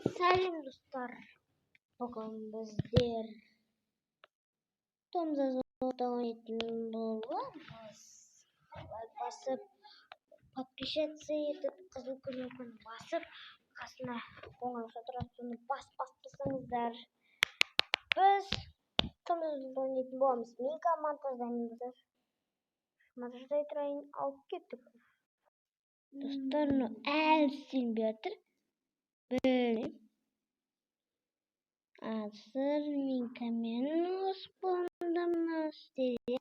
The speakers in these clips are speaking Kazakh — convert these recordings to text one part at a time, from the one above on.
Сәлем достар, бүгін біздер Том Зазода ойнайтын боламыз. Лайк басып, подписаться етіп, қызыл кнопканы басып, қасына қоңырау тұрады, соны баспасаңыздар. Біз Том Зазода ойнайтын боламыз. Мен монтаждаймын. Монтаждай тұрайын, алып кеттік. Достар, әлі істелінбей жатыр. Білмеймін. Азыр мен камераны қоспағанда істеледі.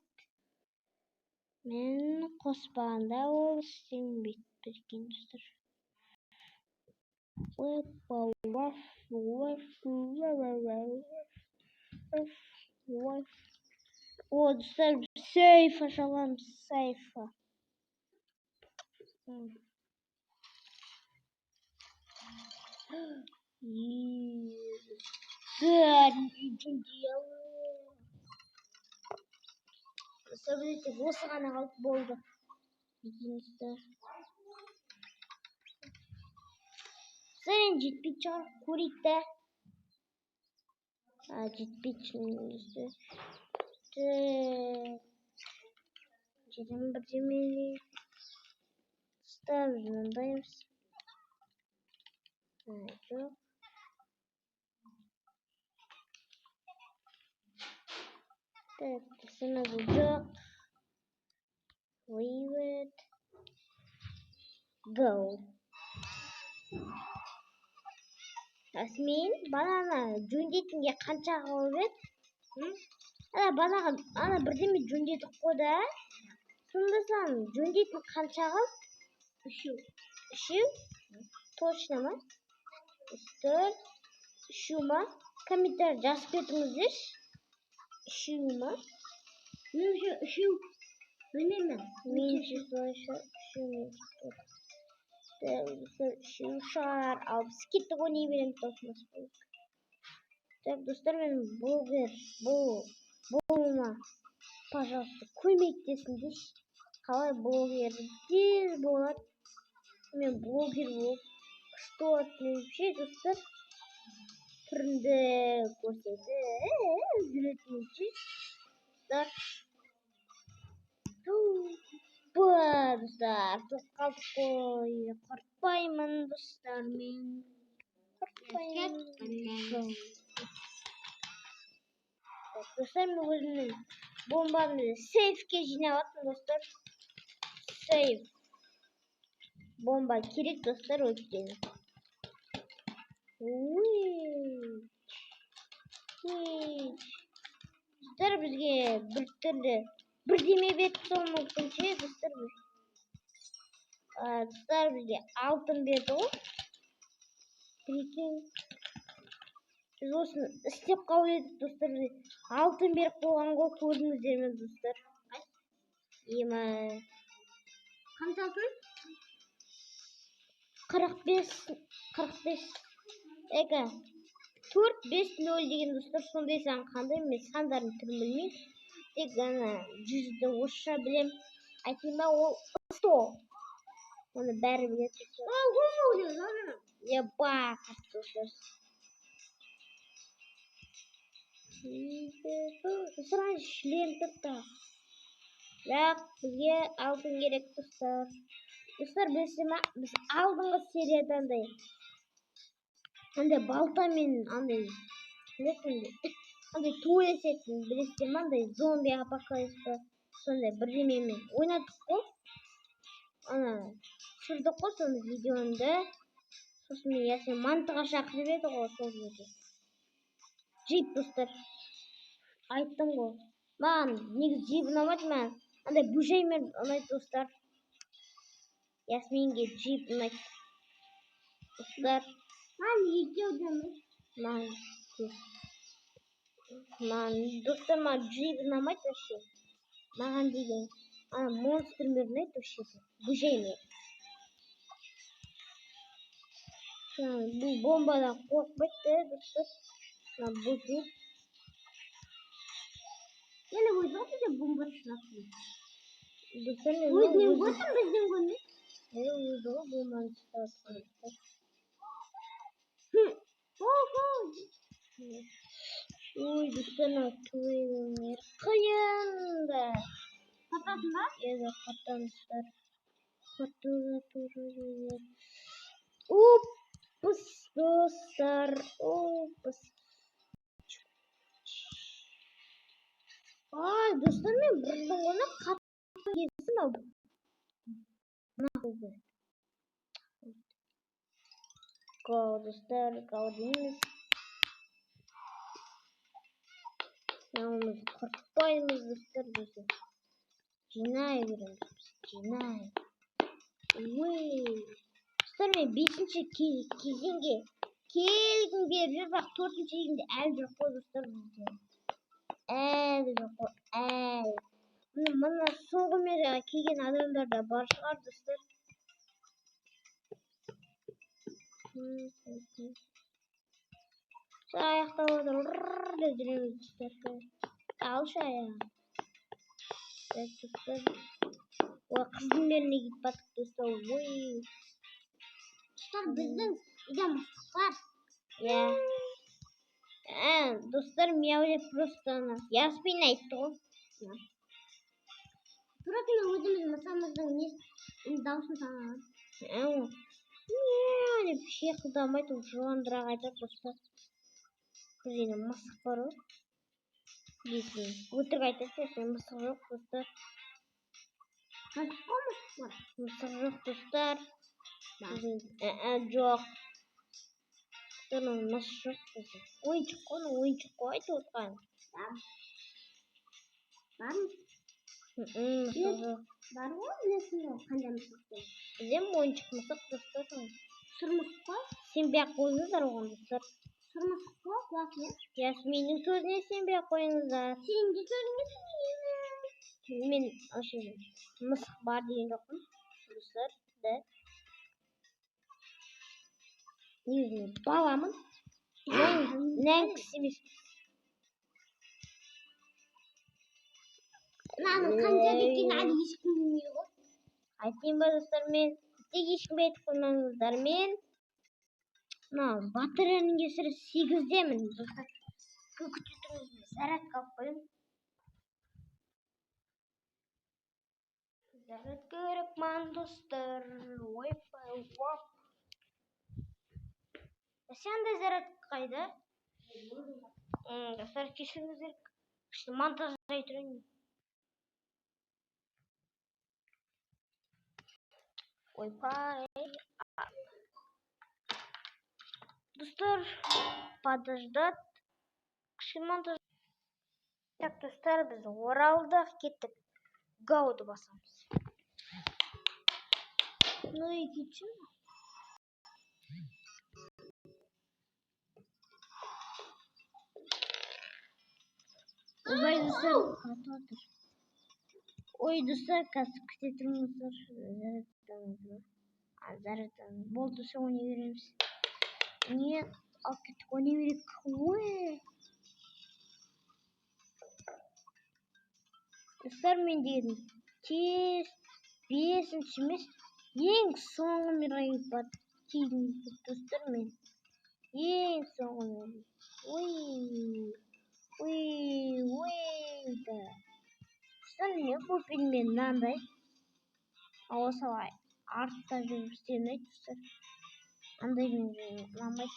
Мен қоспағанда ол істелінбейді екен достар. О, достар, сейф ашаламыз, сейфа. Сөбілете осы ғана қалып болды. Сәрен жетпейді шығар, көрейік та. Жетпейді шынымен. Жетім бірдемеге. Ұстап жындаймыз. Жоқ. Так, сразу жоқ. Leave it. Go. Асмен, банана жөндейтінге қанша қалып еді? Ана бірдеме жөндетіп қойды, сонда сан жөндейтін қанша қалып? Үшеу? Точно ма? Үшеу ма? Комментарий жазып кетіңіздерші. Үшеу ма? Үшеу. Білмеймін. Менше солайша үшеу. Үшеу шығар. Ал біз кеттік ойнай береміз тоқымас болып. Так, достар, мен болуыма, пожалуйста, көмектесіңдерші. Қалай блогер тез болады. Мен блогер болып күшті өтмеймше, достар. Түрінде көрсеті жүретінше. Достар. Достар, тоқ қалдық қой. Қорқпаймын, достар, мен. Қорқпаймын. Достар, мен өзімнің бомбамды сейфке жинаватым, достар. Сейф. Бомба керек, достар, өйткені. Достар, бізге біртүрлі бірдеме беріп сол мүмкінше, достар, достар, бізге алтын берді ғой. Прикинь. Біз осыны істеп қабыл едік, достар, алтын беріп қойған ғой, көрдіңіздер ме, достар? Ема. Қанша алтын? 45. Эка. 4-5-0 деген, достар, сондай сан қандай, мен сандарын түрін білмеймін. Тек ана 100-ді орысша білем. Айтайын ба, ол 100. Оны бәрі біледі. Бақыр, достар. Достар, шлем тұтта. Бірақ бізге алтын керек, достар. Достар, білесің ма, біз алдыңғы сериядан андай балтамен андай туелесетін, білесің ма, андай зомби апокалипсі сондай бірдемемен ойнадық қой. Ана түсірдік қой соны видеоны. Сосын мен ясен мантыға шақырып еді ғой сол жерде. Джип, достар. Айттым ғой. Маған негізі джип ұнамайды, маған андай бөжеймен ұнайды, достар. Ясменге джип ұнайды. Достар. Достар, маған джип ұнамайды вообще. Маған деген монстрмен ұнайды вообще. Бөжеймен. Бұл бомбадан қорқпайды, достар. Бұзу. Мені ойды ғой бізде бомба шынақпын. Достар, өзінен көрсін бізден көрмей. Өзі ғой бомбаны шынақпын. Ой, достар түбегімер қиынды. Қатасың ба? Еді қатаңыздар. Қатуға тұрыр. Оппыс, достар. Оппыс. Ай, достар, мен бірдің оны қатты кесін ау. Нақылды. Қау, достар, қау дейміз. Науымыз құртпаймыз, достар, бізді. Жинай береміз, жинай. Ой. Достар, мен 5-ші кезеңге келгім келіп жүр, бірақ 4-ші кезеңде әлі жоқ қой, достар, бізде. Әлі жоқ қой, әлі. Мына соңғы мереға келген адамдар да бар шығар, достар. Аяқтап отыр, деп жүреміз, достар. Алшы аяғы. Достар. Ой, қыздың беріне кетіп баттық, достар. Ой. Достар, біздің үйде мысық бар. Иә. Достар, мяу деп просто Яспин айтты ғой. Просто мен өзіміз мысамыздың дауысын санаған. Мяу деп шиқылдамайды, жыландырақ айтады, достар. Күзейде мысық бар ғой. Дейсің, өтірік айтады, десең мысық жоқ, достар. Мысық қой, мысық бар. Мысық жоқ, достар. Жоқ. Достар, мысық жоқ, достар. Ойыншық қой, ойыншық қой айтып отқан. Бар ма? Мысық жоқ. Бар ғой, білесің ғой, қандай мысық деп. Білем, ойыншық мысық, достар. Сұр мысық қой. Сенбей-ақ қойыңыздар оған, достар. Сұр мысық қой, құлақын. Ясминнің сөзіне сенбей-ақ қойыңыздар. Сенің де сөзіңе сенбеймін. Мен мысық бар деген жоқпын, достар. Негізінде баламын. Нәңкіс емес. Мынаның қанша беккен әлі ешкім білмей ғой. Айтайын ба, достар, мен тек ешкімге айтып қоймаңыздар. Мен батареяның кесірі 8-демін, достар. Күтетіңіз, зарядка алып қоямын. Заряд керек маған, достар. Ойпай, оп. Сенде заряд қайда? Достар, кешіріңіздер. Монтаждай тұрайын. Ойпай. Достар, подождат. Кішкене монтаж. Так, достар, біз оралдық, кеттік. Гауды басамыз. Ну и кетші. Ой, достар, қатып отыр. Ой, достар, қазір күте тұрыңыздар. Зарядтаңыз. Болды, достар, ойнай береміз. Нет, алып кеттік, ойнай берейік. Ой. Достар, мен дегенім тез 5-ші емес, ең соңғы мераға келдім, достар, мен. Ең соңғы мераға. Ой. Да. Достар, не көппен мен мынандай. Ауа салай. Артта жүріп істемейді, достар. Андай мен ұнамайды.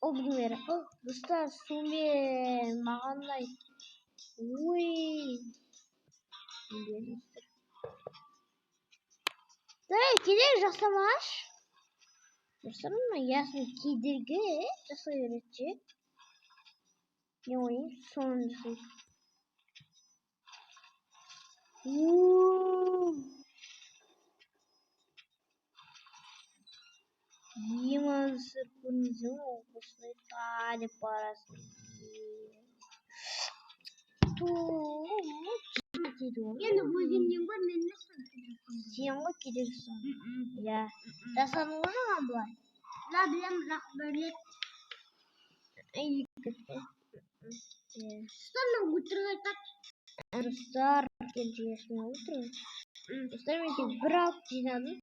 Ол білмері. Достар, сумен маған ұнайды. Ой. Дай, кедергі жасамаш. Достар, ясың кедергі жасай береді. Не ойын, соны жасайды. Демонстр көрмейсің ғой, осылай талеп барасың. Енді өзімнен бар, мен не қылып? Сен ғой кедергісің. Я. Жасадың ғой жаңа бұлай. Да, білем, бірақ бөлек. Достар, өтірік айтады. Достар, келжігесіне өтірік. Достар, мен тек бір алып жинадым.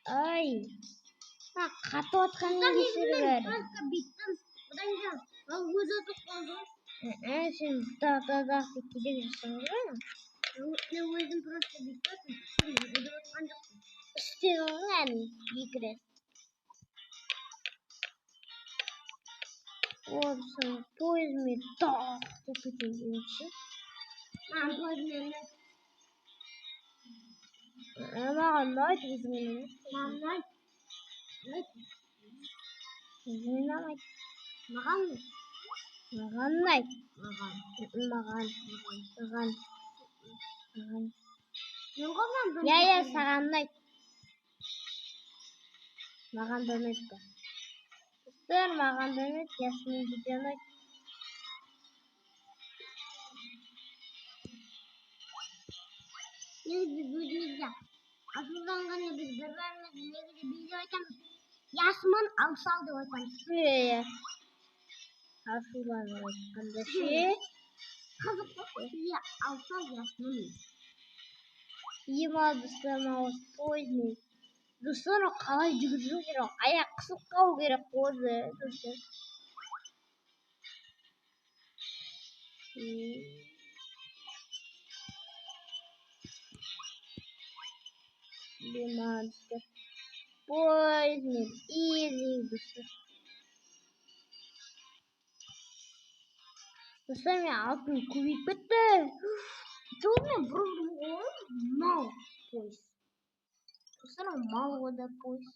Ай. Ha, katı atkanın geçiri ver. Bittim. Buradan gel. Al gözü tutmadı. Şimdi daha gideceksin değil mi? Ne gözüm просто bittim. Şimdi ancak. İstiyorum yani. Yigre. Olsun. Poyuz mu? Dağ. Tepeteceğim için. Ben poyuz Ama anlayın kızım. Mamlar. Anlayın. Makan mı? Anlayın. Makan. Makan. Yok ama Ya saranlayın. Makan demek de. Dur makan demek. Yasmin gidiyorlar. Ne bir gözümüzde. Asıldan gane biz vermedi. Ne gibi biz hocam. Yasman alsal da hocam. Şuraya. Hafılar kardeşi. Kazıklı ya alsal yasman. Ема достана поздний. Достана қалай жүгіру керек? Аяқ қысып қалу керек қой достар. Ема достар. Поздний. Изи достар. Достар мен алтын көбейіп кетті. Жолмен бұрылдым ғой. Мал поезд. Достар мал ода поезд.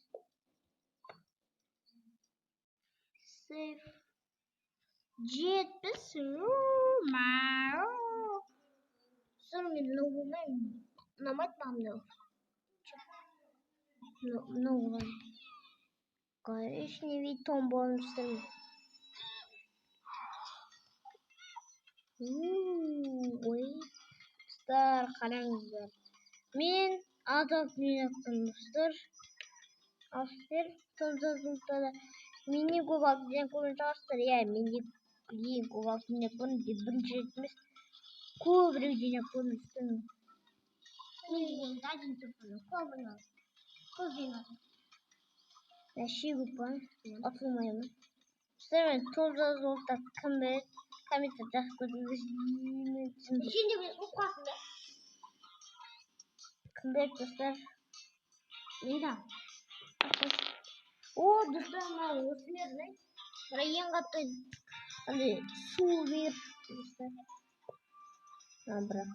Сейф. Жетпіс. Достар мен ұнамайды маған мынау. Много. Коричневый тон болмыштыр. Ой. Достар, қараңыздар. Мен азат минуттар. Автор тонзазылтада. Мені көп алден көрген шығарсыздар. Иә, менде ең көп алден көрген бірінші рет емес. Көбірек жинап көрмüştüm. Мен дайын тұрпаны көбін ал. Көбін ал. Вообще глупо. Atılmayalım. Sen tozazolta kamer kamita dakkodunuz Şimdi biz bu kasında. kamer dostlar. Neden? O dostlar var osmer ne? Buraya katı hani su ver dostlar. Ha bırak.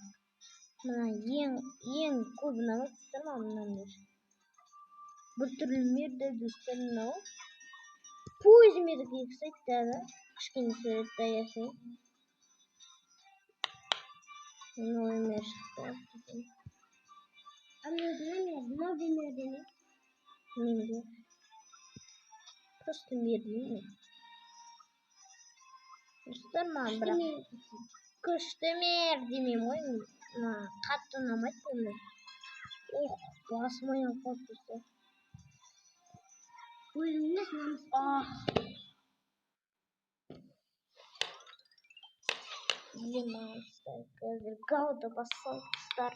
Mana yen kubuna bak tamam mı? Bir türlü merde dostlar ne? Poyuz merdi yüksek dedi. Kışkın surette yaşıyor. Noy merdi. Anladın mı? Buna bilmediğini. Мемде. Просто медленно. Устарман бірақ. Күшті мер демеймін ғой. Қатты ұнамайды ондай. Ох, басым айналып қалды достар. Өзіміз намыс. Демалыстар. Қазір гауда бассал достар.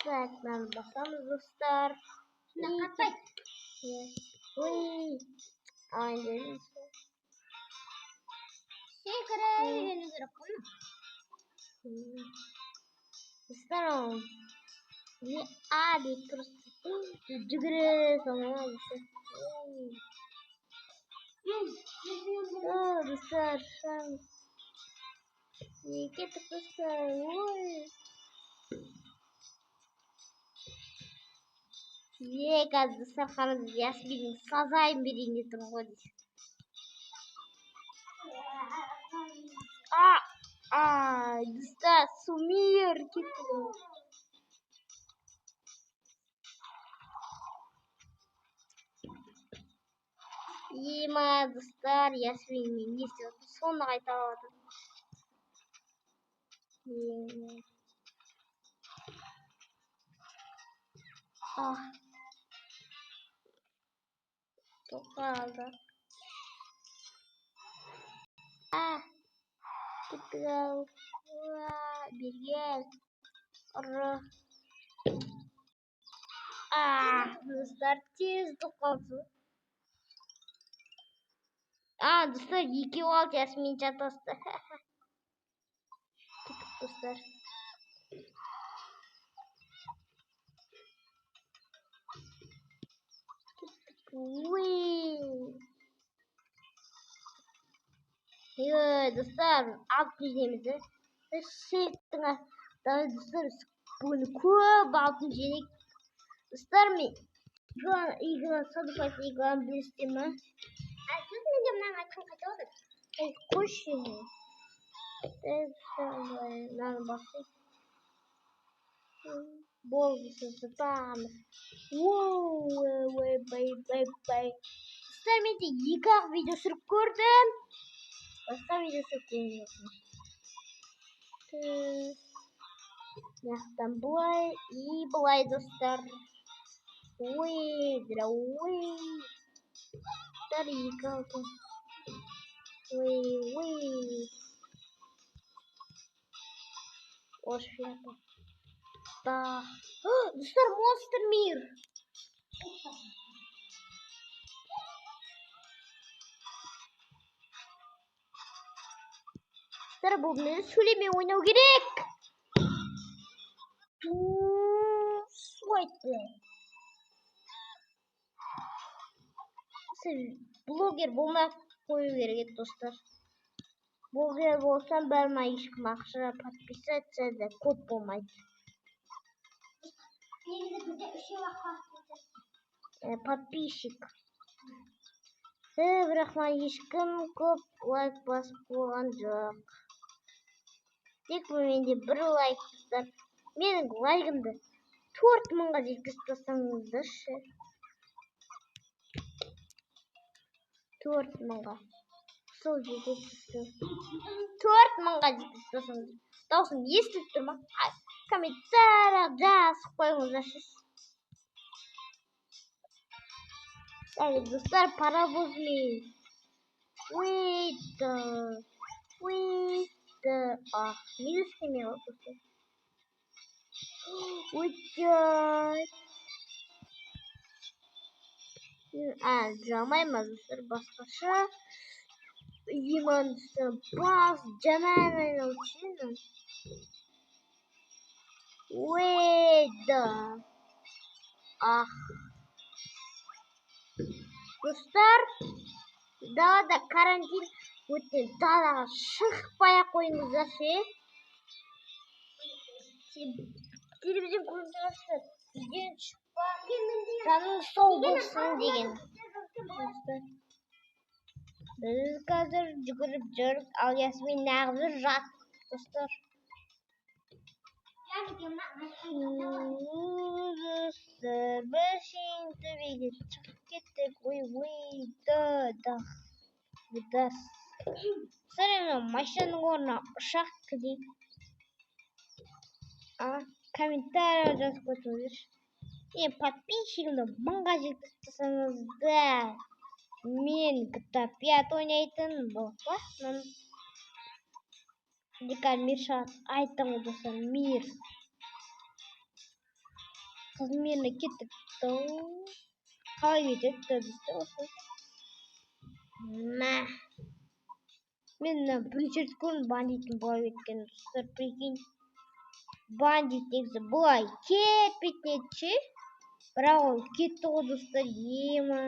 Так, мынаны басамыз достар. Шына қатпайды. Ой. Айдын. Секіріп керек қой. Достар, не адет просто жүгіресің ғой достар. Достар, шанс. Кеттік достар. Ой. Қазір достар қараңыз Ясминнің сазайын берейін деп тұрмын ғой дейсіз. Достар, сумер кетті. Ема достар, Ясминмен не істеп отыр? Соны қайта алады. Тоқалды. Кеттік ау. Берген. Ұры. Достар тез қалсын. Достар, екеуі алды Ясмин жатасты. Кеттік, достар. Достар, алтын жейміз. Достар, бүгін көп алтын жейік. Достар, мен играны садыфайсы играны білесіздер ма? Сіз менде мынаны айтқан қайта отыр. Қойшы. Мынаны басайық. Болды, сізді бағамыз. Достар, менде 2-ақ видео сүріп көрдім. Басқа видео сүріп көрдім. Яқтан бұлай и бұлай, достар. Достар, 2 алтын. Ош фиапа. Достар, монстр мир. Достар, бұл мен сөйлемей ойнау керек. Суайтты. Сіз блогер болмай қою керек, достар. Блогер болсам бәріме ешкім ақша подписаться да көп болмайды. Негізі бізде 3-ақ Подписчик. Бірақ маған ешкім көп лайк басып болған жоқ. Тек менде 1 лайк, достар. Менің лайкымды 4000-ға жеткізіп тастаңыздаршы. 4000-ға. Сол жеткізіп 4000-ға жеткізіп тастаңыздар. Дауысым естіліп тұр ма? Комментария жазып қойыңыздаршы. Достар, паровозмен. Неге істемей ғой, достар? Жамайма, достар, басқаша. Емансы бас, жаман айналшын. Достар, далада карантин өткен, далаға шықпай-ақ қойыңыздаршы. Телевизион көріп тұрасыздар. Үйден шықпа, жаның сол болсын деген. Біз қазір жүгіріп жүрік, ал Ясмин нағыз жат, достар. Достар, біз шейін төбеге шығып кеттік. Достар, машинаның орнына ұшақ кізейік. Комментария жазып қойыңыздаршы. Подписчигімді 1000-ға жеткізіп тастаңыздар. Мен GTA 5 ойнайтын болсам. Декар мир шығады. Айттым ғой, достар, мир. Қызыл миріне кеттік. Қалай кетеді, достар? Мен бірінші рет көрдім бандиттің бұлай кеткен, достар, прикинь. Бандит негізі бұлай кетпейтін еді. Бірақ ол кетті ғой, достар, ема.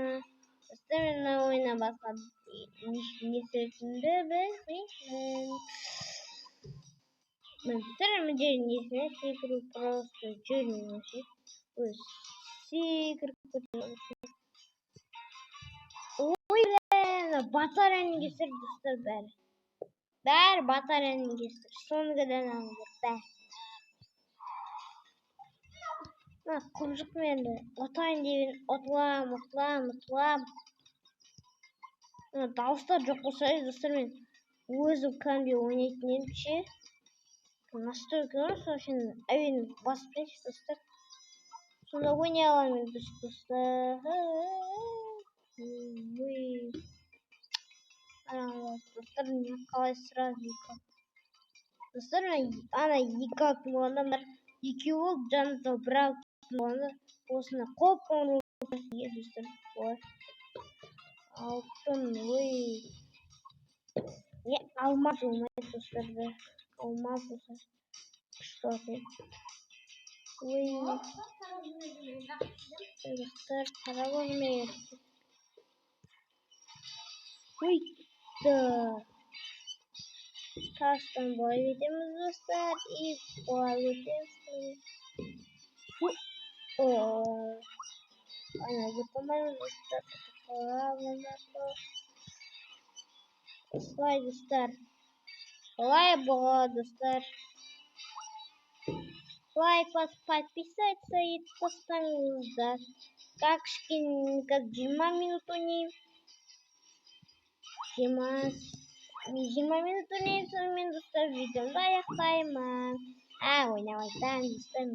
Достар, мен ойына басқа не сөйтімді білмеймін. Достар, мен жерін несіне секіру просто жүрмеймін. Секіріп көтеремін. Батареяның кесір, достар, бәрі. Бәрі батареяның кесір. Соңғыдан алыңдар, бәрі. Құмжық менді отайын дейін, ұтылам. Дауыстар жоқ болса, достар, мен өзім кәмде ойнайтын едім ше. Настройкалар, сол үшін әуені басып кетші, достар. Сонда ойнай аламын, достар. Достар, не қалай сразу екі. Достар, ана екі алтын болғанда екеуі жанында бір алтын. алтын осыны қоп-қоңыр достар. Ой, алтын, ой. Не, алмаз olmayı dostlar. Алмаз olsa. Что ты? Ой, dostlar, para olmuyor. Ой, да. Taştan boy videomuz dostlar. İlk boy videomuz. Ой, ana butamayız dostlar. Слайд достар. Лайк достар. Лайк вас подписаться и поставить. Как 20 минут не. 20 минут не сонымен достар видеомды аяқтаймын. Ойнамайтын достар.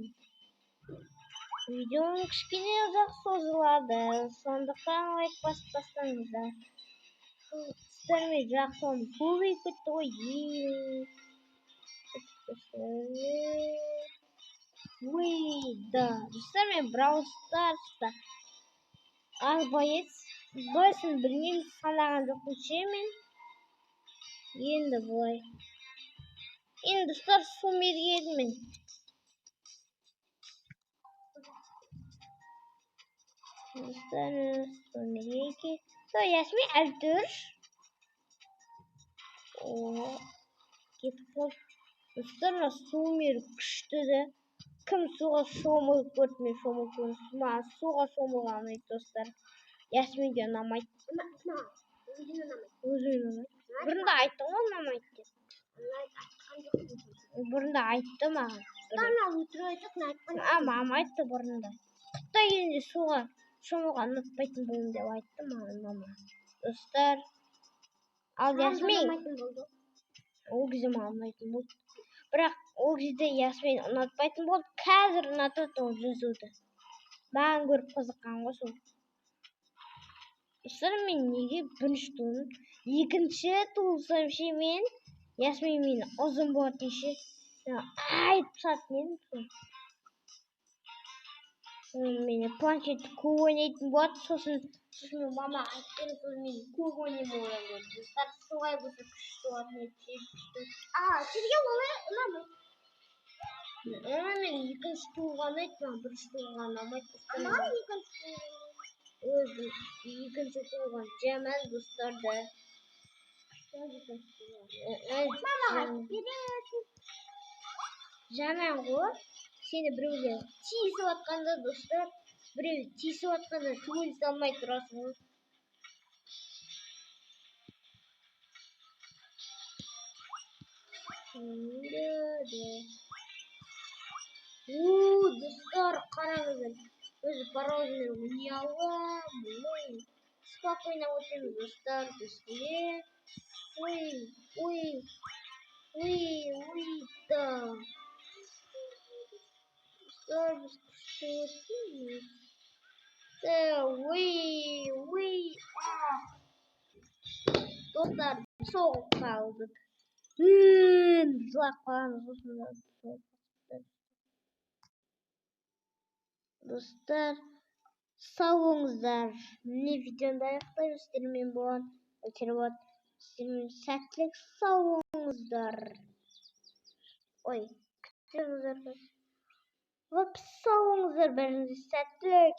Видеоның кішкене ұзақ созылады. Сондықтан лайк басып тастаңыздар. Сіздермен жақсым көбейіп кетті ғой. Ой, да. Достар, мен Brawl Stars'та аз боец босын білмеймін, санаған жоқпын ше мен. Енді былай. Енді достар, сумерге едім мен. Dostlar, sumерге. Ясмин әлтүр. Кетіп қол. Достар, сумер күшті де. Кім суға шомылып көрді, мен шомылып көрдім. Маған суға шомылған ұнайды достар. Ясминге ұнамайды. Өзі ұнамайды. Бұрында айттың ғой ұнамайды деп. Бұрында айтты маған. Мамам айтты бұрында. Қытай елінде суға шомылған ұнатпайтын болдым деп айтты маған мама. Достар, ал Ясмин ол кезде маған ұнайтын болды. Бірақ ол кезде Ясмин ұнатпайтын болды. Қазір ұнатады ол жүзуді. Маған көріп қызыққан ғой сол. Достар, мен неге бірінші туылдым? Екінші туылсам ше мен Ясмин мені ұзын болатын ше. Айтып сатып мен. Мені планшетті көп ойнайтын болады. Сосын мама айтқан соң мен көп ойнаймын одан гөрі. Достар, солай болса күшті болатын еді. Сізге олай ұнамайды. Мен екінші туылған айтпам, бірінші туылған ұнамайды. Маған екінші туылған жаман достарды. Жаман ғой. Сені біреулер тиісіп атқанда достар, біреу тиісіп атқанда түгел салмай тұрасың ғой. Достар, қараңыздар. Өзі паровозмен ойнай аламын. Спокойно отырмыз достар, бізге. Ой, да. Достар, біз күшті өтеміз. Достар, соғып қалдық. Жылап қаламыз осында. Достар, сау болыңыздар. Міне видеоны аяқтаймын. Сіздермен болған өтербат. Сіздермен сәттілік, сау болыңыздар. Ой, күтіңіздер. Сау болыңыздар, бәріңізге сәттілік.